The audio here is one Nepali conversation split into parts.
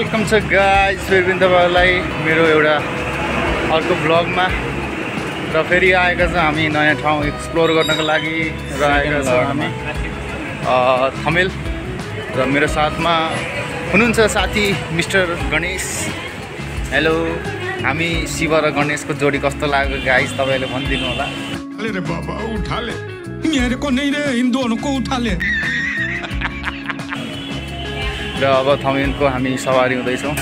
वेलकम छ गाइज फेरि पनि तपाईँहरूलाई मेरो एउटा अर्को भ्लगमा र फेरि आएका छौँ हामी नयाँ ठाउँ एक्सप्लोर गर्नको लागि र आएका छौँ हामी थमेल र मेरो साथमा हुनुहुन्छ साथी मिस्टर गणेश। हेलो, हामी शिव र गणेशको जोडी कस्तो लाग्यो गाइज तपाईँले भनिदिनु होला। अरे बाबा उठा ले, मेरे को नहीं रे, इन दोनों को उठा ले। र अब थमेलको हामी सवारी हुँदैछौँ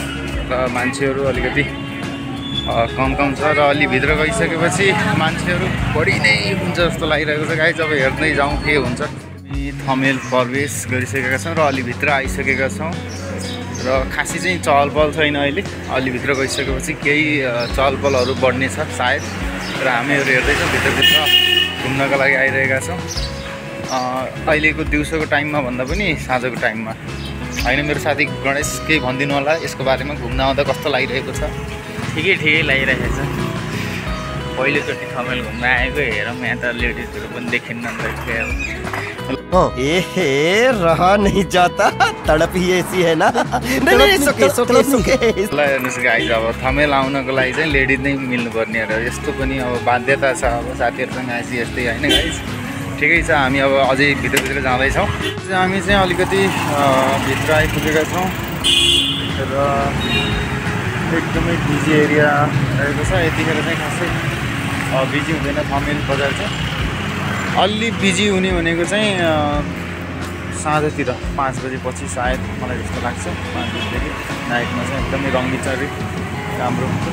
र मान्छेहरू अलिकति कम छ र अलि भित्र गइसकेपछि मान्छेहरू बढी नै हुन्छ जस्तो लागिरहेको छ गाइज। अब हेर्दै जाउँ के हुन्छ। थमेल प्रवेश गरिसकेका छौँ र अलि भित्र आइसकेका छौँ र खासै चाहिँ चहल पहल छैन अहिले। अलि भित्र गइसकेपछि केही चहल पहलहरू बढ्ने छ सायद र हामीहरू हेर्दैछौँ भित्रभित्र घुम्नको लागि आइरहेका छौँ। अहिलेको दिउँसोको टाइममा भन्दा पनि साँझको टाइममा होइन। मेरो साथी गणेश केही भनिदिनु होला यसको बारेमा, घुम्न आउँदा कस्तो लागिरहेको छ? ठिकै लागिरहेको छ। पहिलोचोटि थमेल घुम्न आएको हेरौँ, यहाँ त लेडिजहरू पनि देखिन्न रहा नहीं जाता, तड़प ही ऐसी है ना। नहीं सुके। ल हेर्नुहोस् गाइज, अब थमेल आउनको लागि चाहिँ लेडिज नै मिल्नुपर्ने हो। यस्तो पनि अब बाध्यता छ अब साथीहरूसँग आएपछि यस्तै होइन गाइज। ठिकै छ, हामी अब अझै भित्र जाँदैछौँ। हामी चाहिँ अलिकति भित्र आइपुगेका छौँ र एकदमै बिजी एरिया रहेको छ। यतिखेर चाहिँ खासै बिजी हुँदैन थमेल बजार चाहिँ। अलि बिजी हुने भनेको चाहिँ साँझतिर 5 बजेपछि सायद, मलाई जस्तो लाग्छ। 5 बजीदेखि नाइटमा चाहिँ एकदमै रङ्गीचरी राम्रो हुन्छ।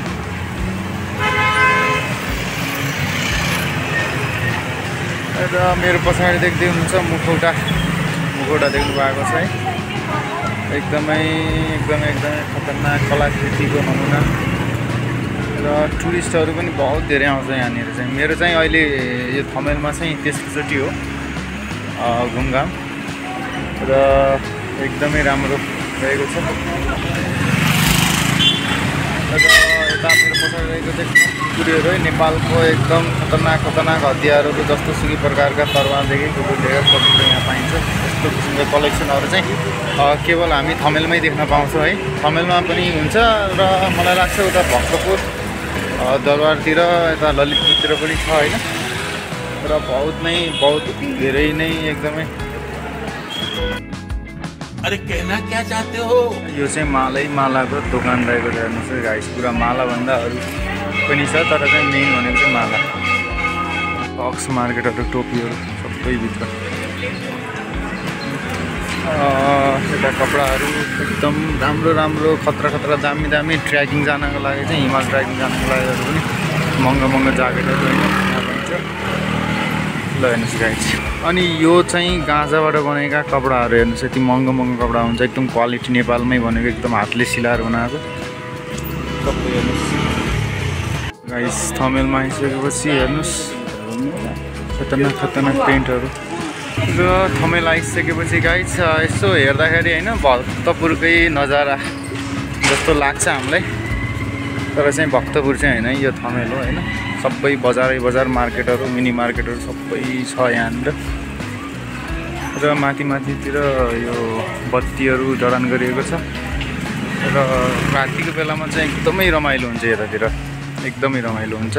र मेरो पछाडि देख्दै हुनुहुन्छ मुखौटा देख्नु भएको छ है। एकदमै खतरनाक कलाकृतिको नमुना र टुरिस्टहरू पनि बहुत धेरै आउँछ यहाँनिर चाहिँ। मेरो चाहिँ अहिले यो थमेलमा चाहिँ तेस्रोचोटि हो घुमघाम र एकदमै राम्रो रहेको छ। र यता मेरो पछाडि रहेको चाहिँ कुकुरहरू है, नेपालको एकदम खतरनाक हतियारहरू जस्तो सुकै प्रकारका तरवारदेखि कुकुर लिएर सबै यहाँ पाइन्छ। यस्तो किसिमको कलेक्सनहरू चाहिँ केवल हामी थमेलमै देख्न पाउँछौँ है। थमेलमा पनि हुन्छ र मलाई लाग्छ उता भक्तपुर दरबारतिर, यता ललितपुरतिर पनि छ होइन। र बहुत धेरै नै एकदमै। अरे कहना क्या चाहते हो? यो चाहिँ मालाको दोकान रहेको छ हेर्नुहोस् गाइस। पुरा मालाभन्दा अरू पनि छ, तर चाहिँ मेन भनेको चाहिँ माला। बक्स मार्केटहरू, टोपीहरू सबै भित्र। यता कपडाहरू एकदम राम्रो खतरा दामी ट्रेकिङ जानको लागि चाहिँ, हिमाल ट्रेकिङ जानको लागिहरू पनि महँगो ज्याकेटहरू होइन यहाँ पाइन्छ। ल हेर्नुहोस् गाइस, अनि यो चाहिँ गाँजाबाट बनेका कपडाहरू हेर्नुहोस्। यति महँगो कपडा हुन्छ, एकदम क्वालिटी नेपालमै बनेको, एकदम हातले सिलाएर बनाएको सबै हेर्नुहोस् गाइस। थमेलमा आइसकेपछि हेर्नुहोस् खतरनाक पेन्टहरू। र थमेल आइसकेपछि गाइस यसो हेर्दाखेरि होइन भक्तपुरकै नजारा जस्तो लाग्छ हामीलाई, तर चाहिँ भक्तपुर चाहिँ होइन, यो थमेल हो होइन। सबै बजार मार्केटहरू, मिनी मार्केटहरू सबै छ यहाँनिर। र माथितिर यो बत्तीहरू जडान गरिएको छ र रातिको बेलामा चाहिँ एकदमै रमाइलो हुन्छ यतातिर, एकदमै रमाइलो हुन्छ।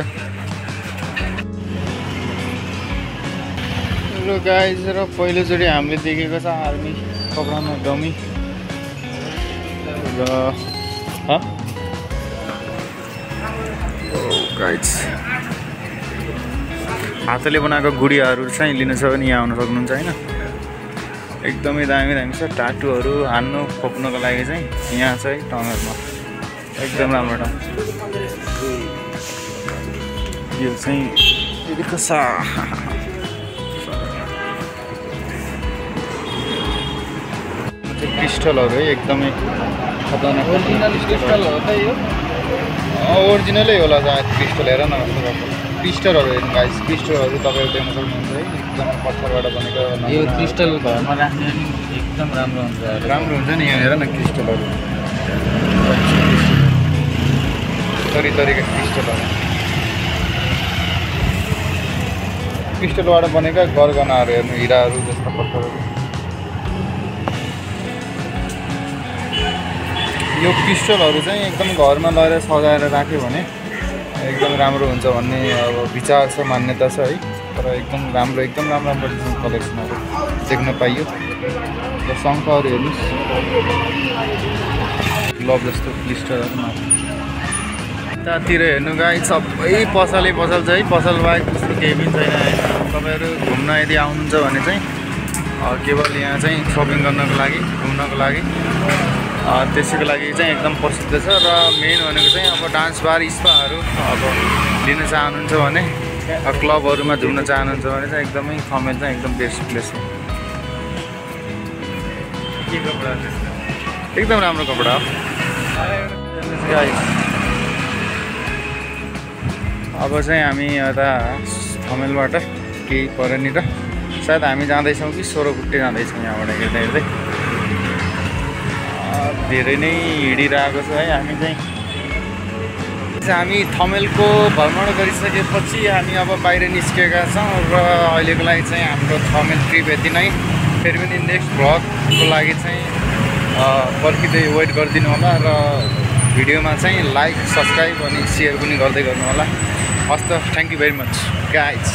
र गाइज, र पहिलोचोटि हामीले देखेको छ आर्मी कपडामा डमी र गाइज हातले बनाएको गुडियाहरू चाहिँ लिनु छ भने यहाँ आउन सक्नुहुन्छ होइन। एकदमै दामी छ। टाटुहरू हान्नु खोप्नुको लागि चाहिँ यहाँ चाहिँ टङ्गरमा एकदम राम्रो ठाउँ। यो चाहिँ क्रिस्टलहरू है, एकदमै खतरनाक क्रिस्टल हो त यो। ओरिजिनलै होला सायद क्रिस्टल। हेर न कस्तो क्रिस्टलहरू हेर्नु गाइस, क्रिस्टलहरू तपाईँहरू देख्न सक्नुहुन्छ है। एकदम पत्थरबाट बनेको यो क्रिस्टल घरमा राख्ने पनि एकदम राम्रो हुन्छ नि। यहाँ हेर न क्रिस्टलहरू, तरिका क्रिस्टलबाट बनेका गरगहनाहरू हेर्नु, हिराहरू जस्ता पत्थरहरू। यो पिस्टलहरू चाहिँ एकदम घरमा लगेर सजाएर राख्यो भने एकदम राम्रो हुन्छ भन्ने अब विचार छ, मान्यता छ है। तर एकदम राम्रो राम्रो कलेक्सनहरू देख्न पाइयो। र शङ्खहरू हेर्नुहोस्, ग्लोभ जस्तो पिस्टलहरू माथि। यतातिर हेर्नु गाई सबै पसल छ है, पसल बाहेक त्यस्तो केही पनि छैन है। तपाईँहरू घुम्न यदि आउनुहुन्छ भने चाहिँ केवल यहाँ चाहिँ सपिङ गर्नको लागि, घुम्नको लागि त्यसैको लागि चाहिँ एकदम प्रसिद्ध छ। र मेन भनेको चाहिँ अब डान्स बार स्पाहरू अब लिन चाहनुहुन्छ भने, क्लबहरूमा झुम्न चाहनुहुन्छ भने चाहिँ एकदमै थमेल चाहिँ एकदम बेस्ट प्लेस हो। के कपडा एकदम राम्रो कपडा हो। अब चाहिँ हामी यता थमेलबाट केही परनिर सायद हामी जाँदैछौँ कि सोह्रकुट्टे जाँदैछौँ। यहाँबाट हेर्दै धेरै नै हिँडिरहेको छ है। हामी थमेलको भ्रमण गरिसकेपछि हामी अब बाहिर निस्केका छौँ र अहिलेको लागि चाहिँ हाम्रो थमेल ट्रिप यति नै। फेरि पनि नेक्स्ट भ्लगको लागि चाहिँ पर्खिँदै वेट गरिदिनु होला र भिडियोमा चाहिँ लाइक, सब्सक्राइब अनि सेयर पनि गर्दै गर्नु होला। हस् त, thank you very much guys.